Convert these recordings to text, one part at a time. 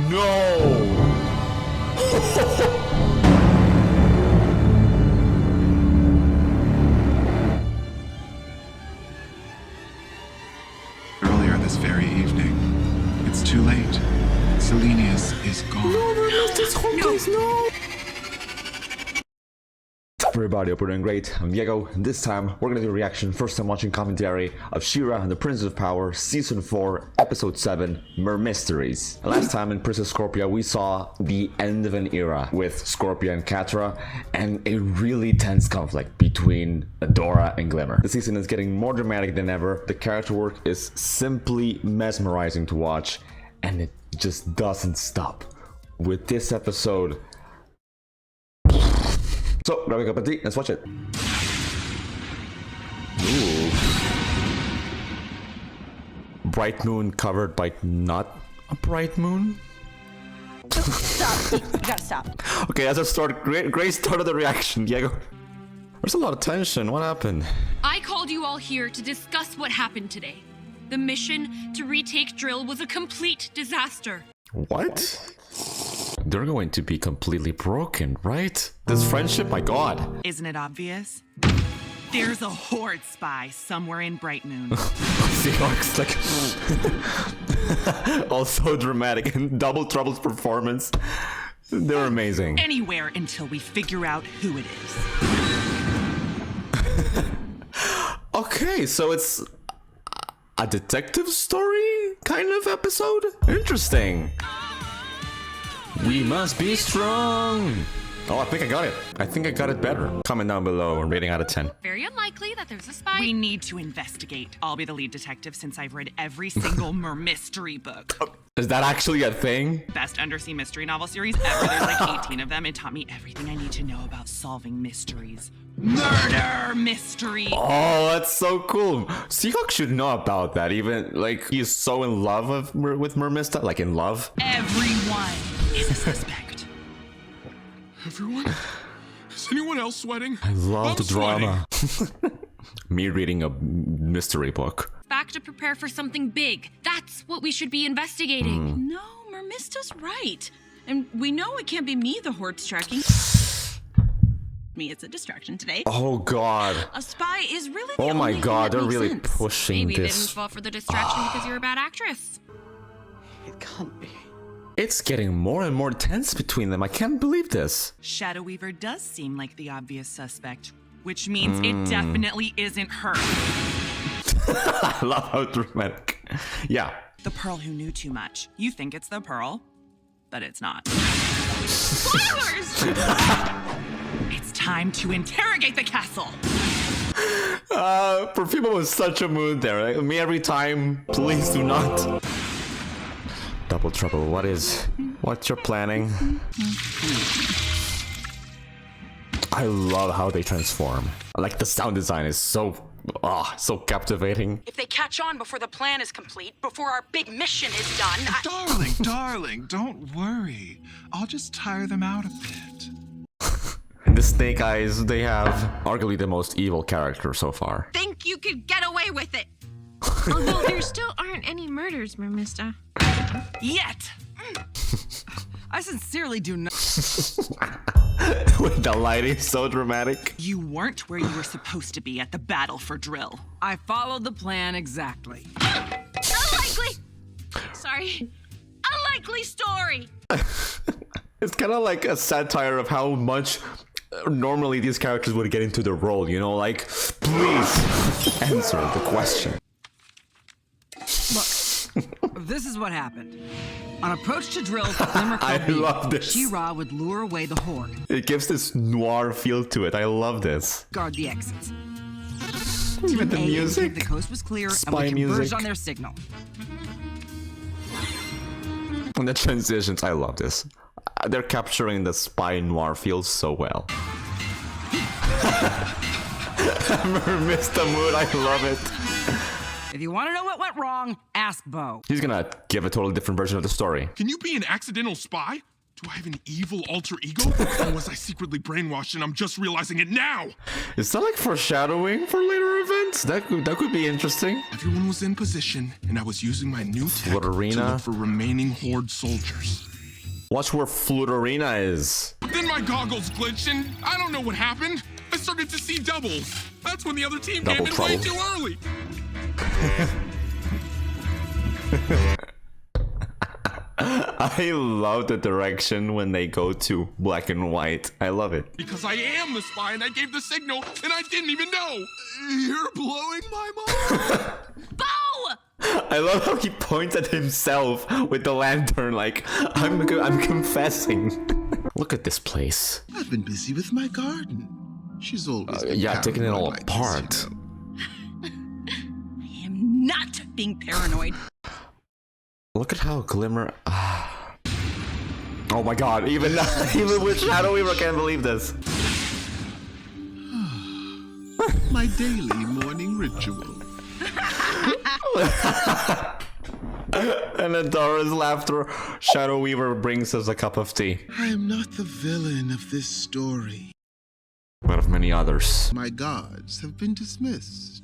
No! Earlier this very evening. It's too late. Selenius is gone. No! Everybody, hope we're doing great. I'm Diego, and this time we're gonna do a reaction, first time watching commentary of Shera and the Princess of Power, Season 4, Episode 7, Mer-Mysteries. Last time in Princess Scorpia, we saw the end of an era with Scorpia and Catra, and a really tense conflict between Adora and Glimmer. The season is getting more dramatic than ever, the character work is simply mesmerizing to watch, and it just doesn't stop. With this episode, so, grab a cup of tea, let's watch it. Ooh. Bright moon covered by not a bright moon? Stop. You gotta stop. Okay, that's a start. Great start of the reaction, Diego. There's a lot of tension. What happened? I called you all here to discuss what happened today. The mission to retake Drill was a complete disaster. What? They're going to be completely broken, right? This friendship, my god. Isn't it obvious? There's a Horde spy somewhere in Bright Moon. Seahawks, like, also dramatic and Double Trouble's performance. They're amazing. Anywhere until we figure out who it is. Okay, so it's a detective story kind of episode? Interesting. We must be strong. Oh, I think I got it. I think I got it better. Comment down below, rating out of 10. Very unlikely that there's a spy. We need to investigate. I'll be the lead detective since I've read every single Mer-Mystery book. Is that actually a thing? Best undersea mystery novel series ever. There's like 18 of them. It taught me everything I need to know about solving mysteries. Murder mystery. Oh, that's so cool. Seahawk should know about that. Even, like, he's so in love with Mermista. Like, in love. Everyone is a suspect. Everyone? Is anyone else sweating? I love I'm the drama. Me reading a mystery book. Back to prepare for something big. That's what we should be investigating. No, Mermista's right. And we know it can't be me the Horde's tracking. Me, it's a distraction today. Oh god. A spy is really the Oh my only god, thing they're that really makes sense. pushing Maybe they didn't this. fall for the distraction because you're a bad actress. It can't be. It's getting more and more tense between them. I can't believe this. Shadow Weaver does seem like the obvious suspect, which means it definitely isn't her. I love how dramatic. Yeah. The Pearl who knew too much. You think it's the Pearl, but it's not. Spoilers! It's time to interrogate the castle. Perfuma was such a mood there. Like, me every time. Please do not. Double Trouble, what you're planning? I love how they transform. Like, the sound design is so captivating. If they catch on before the plan is complete, before our big mission is done, Darling, don't worry. I'll just tire them out a bit. And the Snake Eyes, they have arguably the most evil character so far. think you could get away with it. Although there still aren't any murders, Mermista. Yet. I sincerely do not. With the lighting so dramatic. You weren't where you were supposed to be at the battle for Drill. I followed the plan exactly. Unlikely. Sorry. Unlikely story. It's kind of like a satire of how much normally these characters would get into the role, you know, like, please answer the question. Look, this is what happened. On approach to Drill, Glimmer I love this. Shera would lure away the Horde, It gives this noir feel to it. I love this. guard the exits. Even the A music. indicated the coast was clear, Spy and we converged music. on their signal. And the transitions, I love this. They're capturing the spy noir feel so well. Missed the mood, I love it. If you want to know what went wrong, ask Bo. He's gonna give a totally different version of the story. Can you be an accidental spy? Do I have an evil alter ego? Or was I secretly brainwashed and I'm just realizing it now? Is that like foreshadowing for later events? That could be interesting. Everyone was in position and I was using my new tech What arena? to look for remaining Horde soldiers. Watch where Fluterina is. Then my goggles glitched and I don't know what happened. I started to see doubles. That's when the other team Double came in way trouble. too early. I love the direction when they go to black and white. I love it. Because I am the spy and I gave the signal and I didn't even know. You're blowing my mind. Bo! I love how he points at himself with the lantern like, I'm confessing. Look at this place. I've been busy with my garden. She's always been Yeah, taking it all paranoid like this, apart. you know. I am not being paranoid. Look at how Glimmer... Oh my god, even with Shadow Weaver, I can't believe this. My daily morning ritual. And Adora's laughter. Shadow Weaver brings us a cup of tea. I am not the villain of this story. But of many others. My guards have been dismissed.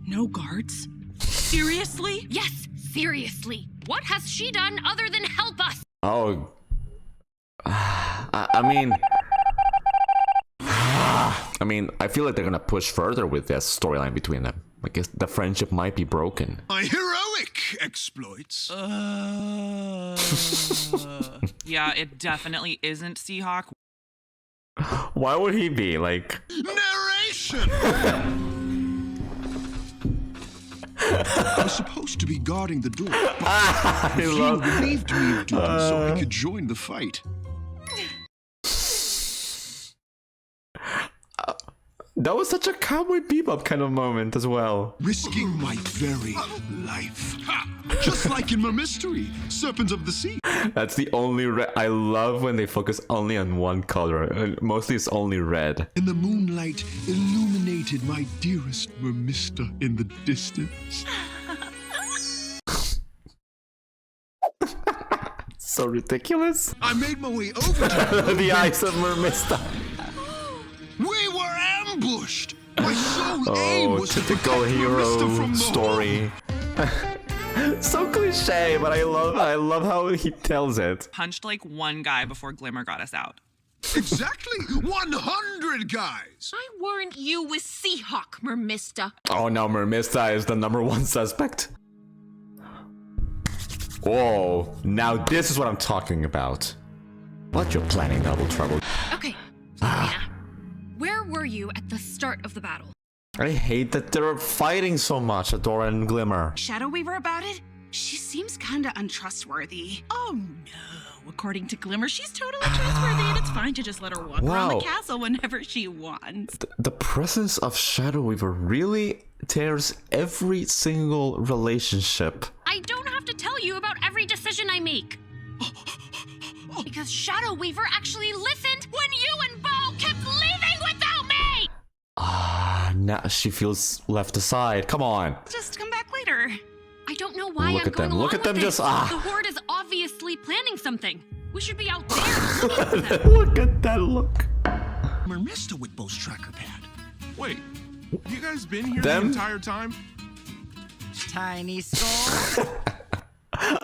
No guards? Seriously? Yes, seriously. What has she done other than help us? Oh. I mean, I feel like they're gonna push further with this storyline between them. I guess the friendship might be broken. My heroic exploits. Yeah, it definitely isn't Seahawk. Why would he be like? Narration! I was supposed to be guarding the door. I Few love. relieved me of duty so I could join the fight. That was such a Cowboy Bebop kind of moment as well. Risking my very life. Just like in Mer-Mystery, Serpents of the Sea. That's the only I love when they focus only on one color. Mostly it's only red. And the moonlight illuminated my dearest Mermista in the distance. So ridiculous. I made my way over to The eyes of Mermista. We were ambushed! My sole aim Oh, was to typical protect hero Mermista from the story. So cliche, but I love how he tells it. Punched like one guy before Glimmer got us out. Exactly 100 guys! I warned you with Seahawk, Mermista. Oh no, Mermista is the #1 suspect. Whoa, now this is what I'm talking about. What you're planning, Double Trouble. Okay, Lena, where were you at the start of the battle? I hate that they're fighting so much, Adora and Glimmer. Shadow Weaver about it? She seems kinda untrustworthy. Oh no. According to Glimmer, she's totally trustworthy and it's fine to just let her walk around Wow. the castle whenever she wants. The presence of Shadow Weaver really tears every single relationship. I don't have to tell you about every decision I make. Because Shadow Weaver actually listened when you and Bo kept leaving without me! Now she feels left aside. Come on. Just come back later. I don't know why Look I'm at going them. Look along at them with just- this. ah. The Horde is obviously planning something. We should be out there looking for them. Look at that look. Mermista with Bo's tracker pad. Wait, you guys been here Them? the entire time? Tiny skull.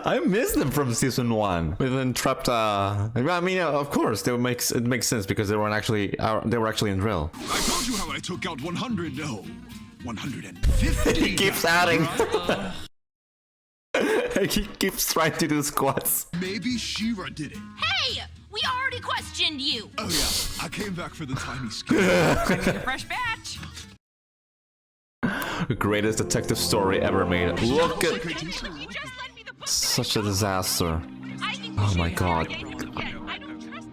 I miss them from season 1 with Entrapped. I mean, of course, it makes sense because they were actually in drill. I told you how I took out 100, no, 150. He keeps adding. He keeps trying to do squats. Maybe Shera did it. Hey! We already questioned you! Oh yeah, I came back for the tiny skill. Fresh batch. Greatest detective story ever made. Look at You just lend me the book such a disaster. I think Oh we my should God. investigate this again. I don't trust.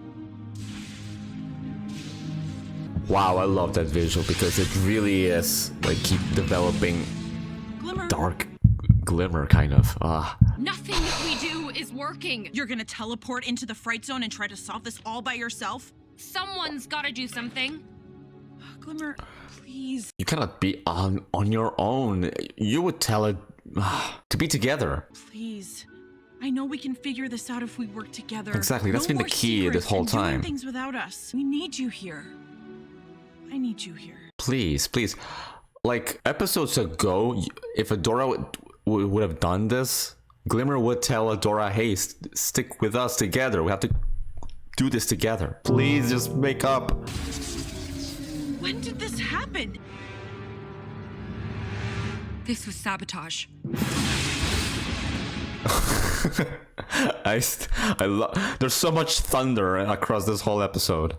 Wow, I love that visual because it really is like keep developing Glimmer, dark glimmer kind of. Nothing we do is working. you're gonna teleport into the fright zone and try to solve this all by yourself? Someone's gotta do something. Glimmer, please. You cannot be on your own. You would tell it to be together. Please. I know we can figure this out if we work together. Exactly, that's No been the more key secrets this whole and doing time. things without us. We need you here. I need you here. Please, please. Like episodes ago, if Adora would have done this, Glimmer would tell Adora, hey, stick with us together. We have to do this together. Please just make up. When did this happen? This was sabotage. I love. There's so much thunder across this whole episode,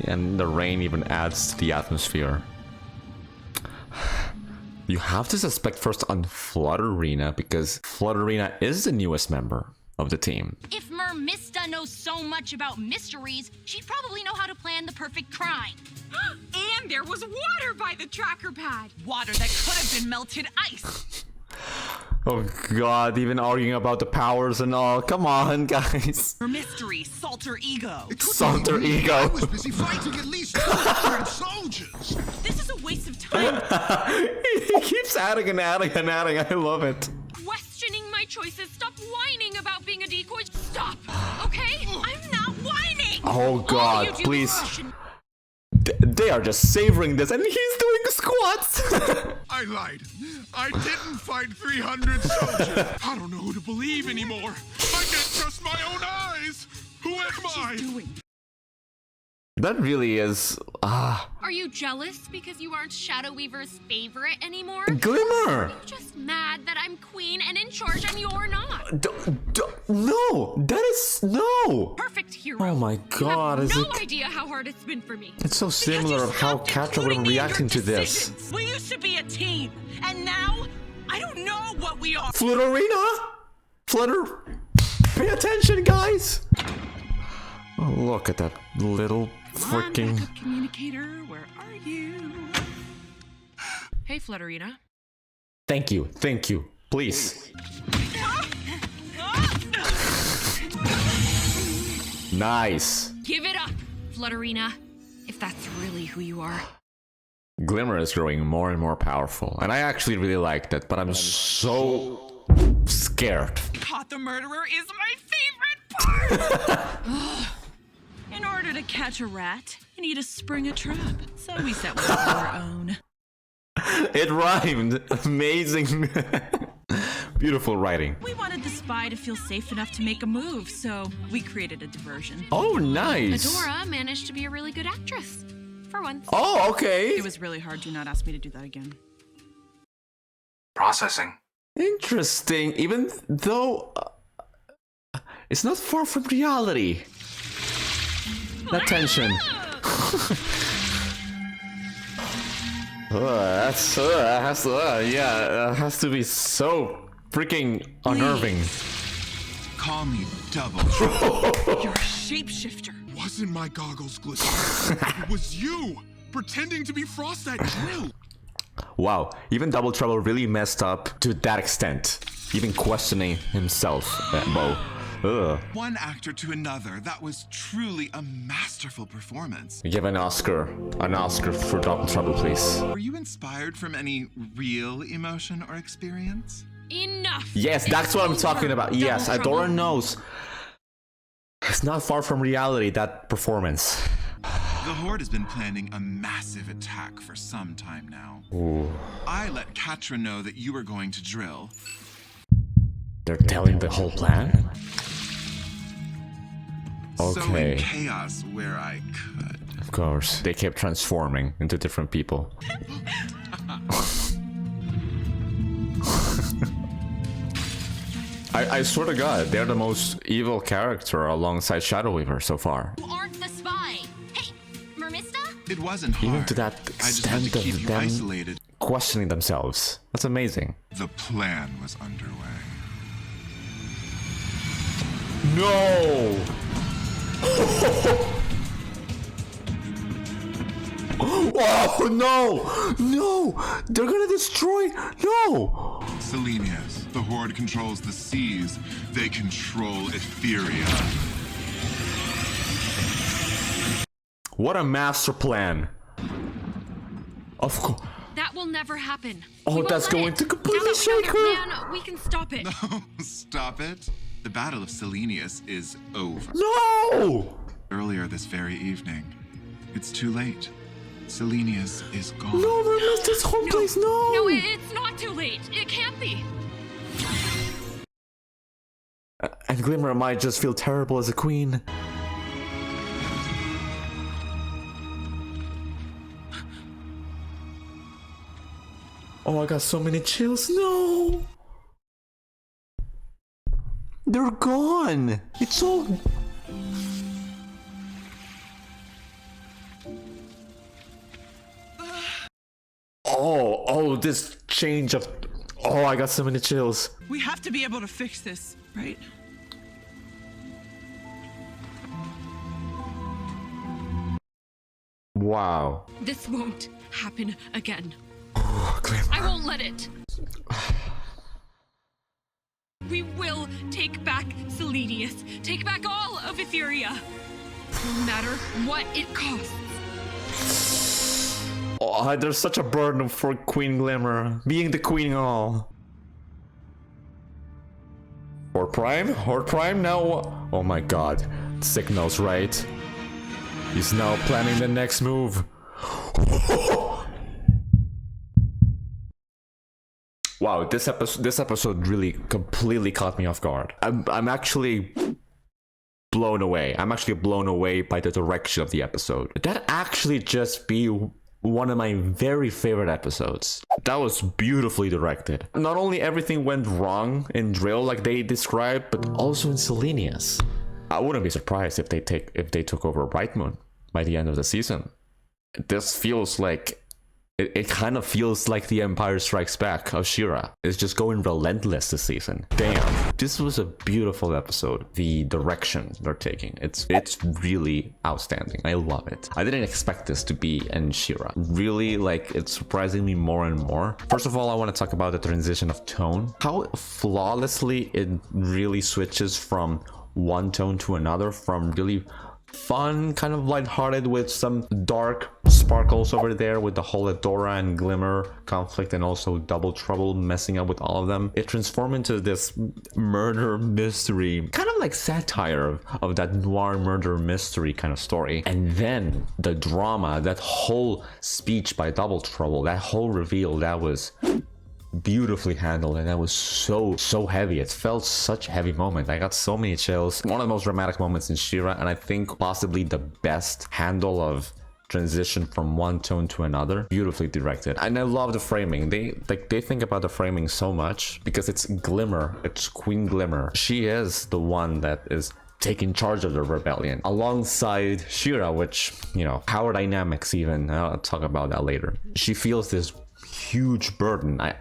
and the rain even adds to the atmosphere. You have to suspect first on Flutterina because Flutterina is the newest member of the team. If Mer-Mista knows so much about mysteries, she'd probably know how to plan the perfect crime. And there was water by the tracker pad. Water that could have been melted ice. Oh god, even arguing about the powers and all. Come on, guys. Mer-Mysteries, Salter Ego. Salter I Ego. was busy fighting at least 200 soldiers. This is a waste of time. He keeps adding and adding and adding. I love it. Questioning my choices. Stop whining about being a decoy. Stop, okay? I'm not whining. Oh god, All you do please. is rush and- They are just savoring this, and he's doing squats. I lied. I didn't fight 300 soldiers. I don't know who to believe anymore. I can't trust my own eyes. Who am I? That really is. Are you jealous because you aren't Shadow Weaver's favorite anymore? Glimmer. I'm just mad that I'm queen and in charge and you're not. No, that is no. Perfect hero. Oh my god, you is have it? no idea how hard it's been for me. It's so similar of how Catra would have reacted to this. We used to be a team, and now I don't know what we are. Flutterina? Flutter, pay attention, guys. Oh, look at that little freaking. Backup communicator, where are you? Hey, Flutterina. Thank you, please. Nice. Give it up, Flutterina. If that's really who you are. Glimmer is growing more and more powerful, and I actually really like that, but I'm so scared. Caught the murderer is my favorite part. In order to catch a rat, you need to spring a trap. So we set one of our own. It rhymed. Amazing. Beautiful writing. We wanted the spy to feel safe enough to make a move, so we created a diversion. Oh, nice. Adora managed to be a really good actress. For once. Oh, okay. It was really hard. Do not ask me to do that again. Processing. Interesting, even though it's not far from reality. That tension. That has to be so freaking unnerving. Call me Double. You're a shapeshifter. Wasn't my goggles glistening? It was you, pretending to be Frost at drill. Wow, even Double Trouble really messed up to that extent. Even questioning himself, Bo. Ugh. One actor to another, that was truly a masterful performance. Give an Oscar for Double Trouble, please. Were you inspired from any real emotion or experience? Enough. Yes, that's what I'm It's talking over, about. Yes, Double Trouble. Adora knows. It's not far from reality, that performance. The Horde has been planning a massive attack for some time now. Ooh. I let Catra know that you were going to drill. They're telling the whole plan? Sowing Okay. chaos where I could. Of course. They kept transforming into different people. I swear to God, they're the most evil character alongside Shadow Weaver so far. You aren't the spy. Hey, Mer-Mista? It wasn't hard. Even to that I just had to extent keep of you them isolated. questioning themselves. That's amazing. The plan was underway. No! Oh no! No! They're gonna destroy! No! Selenius, the Horde controls the seas. They control Etheria. What a master plan! Of course. That will never happen. Oh, We won't that's let going it. to completely Now that we know shake their her. plan, we can stop it. No, stop it. The Battle of Selenius is over. No! Earlier this very evening. It's too late. Selenius is gone. No, we missed this home place, no! No, it's not too late. It can't be. And Glimmer might just feel terrible as a queen. Oh, I got so many chills. No! They're gone! It's all... Oh, this change of... Oh, I got so many chills. We have to be able to fix this, right? Wow. This won't happen again. Oh, Glimmer. I won't let it. We will take back Selenius. Take back all of Etheria. No matter what it costs. Oh, there's such a burden for Queen Glimmer, being the queen and all. Horde Prime now. Oh my god, Signal's right. He's now planning the next move. Wow, this episode really completely caught me off guard. I'm actually blown away. I'm actually blown away by the direction of the episode. That actually just be one of my very favorite episodes. That was beautifully directed. Not only everything went wrong in Drill like they described, but also in Selenius. I wouldn't be surprised if they took over Bright Moon by the end of the season. This feels like it kind of feels like the Empire Strikes Back of Shera. It's just going relentless this season. Damn, this was a beautiful episode. The direction they're taking, it's really outstanding. I love it. I didn't expect this to be in Shera. Really, like, it's surprising me more and more. First of all, I want to talk about the transition of tone. How flawlessly it really switches from one tone to another, from really fun, kind of lighthearted with some dark sparkles over there with the whole Adora and Glimmer conflict, and also Double Trouble messing up with all of them. It transformed into this murder mystery, kind of like satire of that noir murder mystery kind of story. And then the drama, that whole speech by Double Trouble, that whole reveal, that was beautifully handled, and that was so heavy. It felt such a heavy moment. I got so many chills. One of the most dramatic moments in Shera, and I think possibly the best handle of transition from one tone to another. Beautifully directed. And I love the framing. They think about the framing so much, because it's Glimmer, it's Queen Glimmer. She is the one that is taking charge of the rebellion alongside Shera, which, you know, power dynamics even. I'll talk about that later. She feels this huge burden. I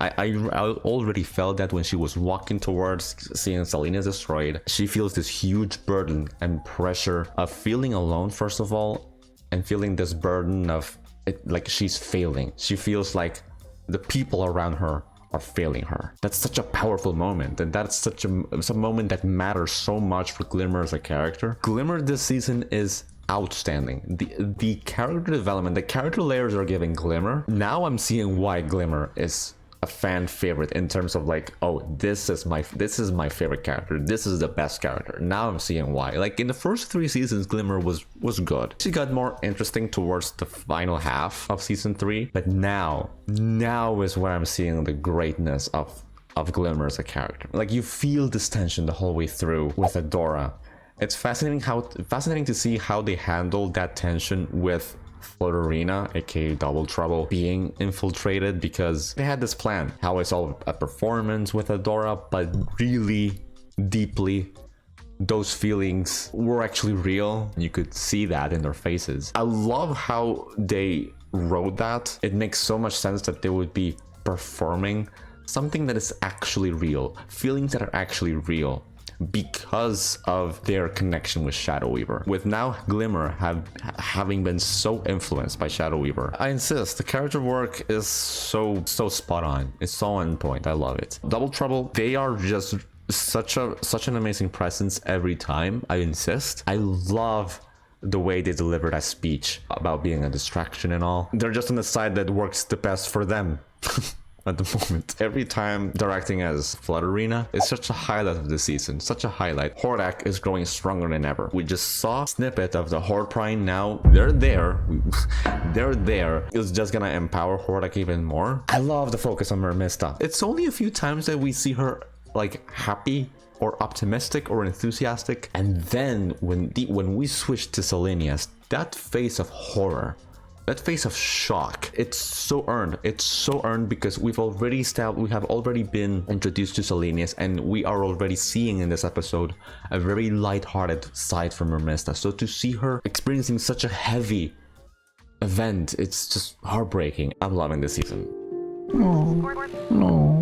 already felt that when she was walking towards seeing Selena destroyed. She feels this huge burden and pressure of feeling alone, first of all, and feeling this burden of it, like she's failing. She feels like the people around her are failing her. That's such a powerful moment, and that's such a moment that matters so much for Glimmer as a character. Glimmer this season is outstanding. The character development, the character layers are giving Glimmer. Now I'm seeing why Glimmer is a fan favorite, in terms of like, oh, this is my favorite character. This is the best character. Now I'm seeing why. Like in the first 3 seasons, Glimmer was good. She got more interesting towards the final half of season 3, but now is where I'm seeing the greatness of Glimmer as a character. Like, you feel this tension the whole way through with Adora. It's fascinating to see how they handled that tension with Flutterina, aka Double Trouble, being infiltrated, because they had this plan. How it's all a performance with Adora, but really deeply those feelings were actually real. You could see that in their faces. I love how they wrote that. It makes so much sense that they would be performing something that is actually real, feelings that are actually real, because of their connection with Shadow Weaver. With now Glimmer having been so influenced by Shadow Weaver, I insist, the character work is so spot on. It's so on point. I love it. Double Trouble, they are just such an amazing presence every time. I insist. I love the way they deliver that speech about being a distraction and all. They're just on the side that works the best for them. At the moment, every time they're acting as Flutterina, it's such a highlight of the season, such a highlight. Hordak is growing stronger than ever. We just saw a snippet of the Horde Prime. Now they're there. They're there. It's just gonna empower Hordak even more. I love the focus on Mermista. It's only a few times that we see her like happy or optimistic or enthusiastic, and then when we switch to Selenius, that face of horror, that face of shock, it's so earned. It's so earned because we have already been introduced to Selenius, and we are already seeing in this episode a very light-hearted side from Mermista. So to see her experiencing such a heavy event, it's just heartbreaking. I'm loving this season. No.